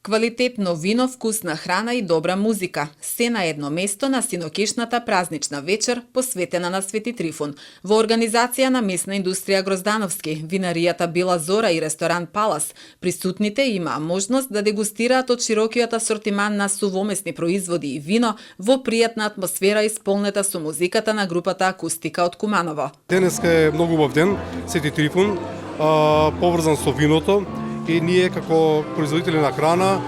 Квалитетно вино, вкусна храна и добра музика. Се на едно место на синокишната празнична вечер посветена на Свети Трифун. Во организација на местна индустрија Гроздановски, винаријата Бела Зора и ресторан Палас, присутните имаа можност да дегустираат од широкиот асортиман на сувомесни производи и вино во пријатна атмосфера исполнета со музиката на групата Акустика од Куманово. Денеска е многу убав ден, Свети Трифун, поврзан со виното. И ние како производители на храна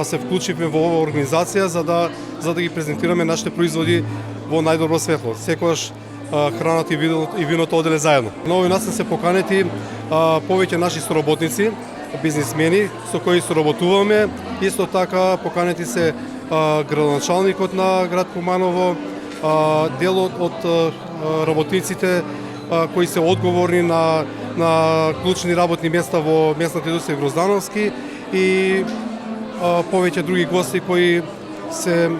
се вклучивме во оваа организација за да ги презентираме нашите производи во најдобро светло. Секогаш храната и виното оделе заедно. На овој начин се поканети повеќе наши соработници, бизнисмени со кои соработуваме. Исто така поканети се градоначалникот на град Куманово, дел од работниците кои се одговорни на клучни работни места во местната индустрија Гроздановски и повеќе други гости кои се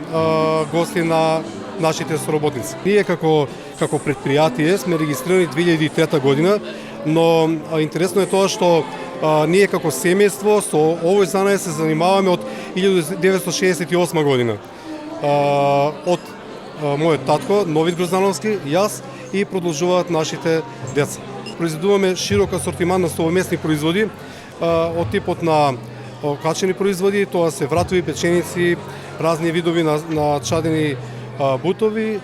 гости на нашите соработници. Ние како предпријатие сме регистрирани 2003 година, но интересно е тоа што ние како семејство со овој занај се занимаваме од 1968 година. Од мојот татко, Новид Гроздановски, јас и продолжуваат нашите деца. Произведуваме широк асортиман на совместни производи од типот на качени производи, тоа се вратови, печеници, разни видови на чадени бутови,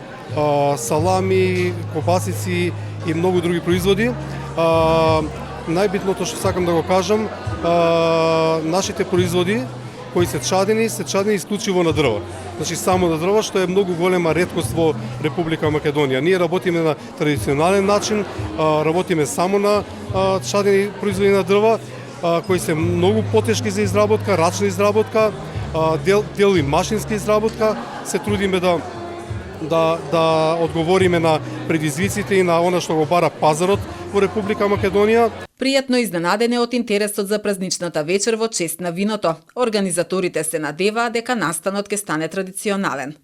салами, кобасици и многу други производи. Најбитното што сакам да го кажам, нашите производи кои се чадени исклучиво на дрва. Значи само на дрва, што е многу голема реткост во Република Македонија. Ние работиме на традиционален начин, работиме само на чадени производи на дрва, кои се многу потешки за изработка, рачна изработка, дел и машинска изработка. Се трудиме да одговориме на предизвиците и на она што го бара пазарот во Република Македонија. Пријатно изненадени од интересот за празничната вечер во чест на виното. Организаторите се надеваат дека настанот ќе стане традиционален.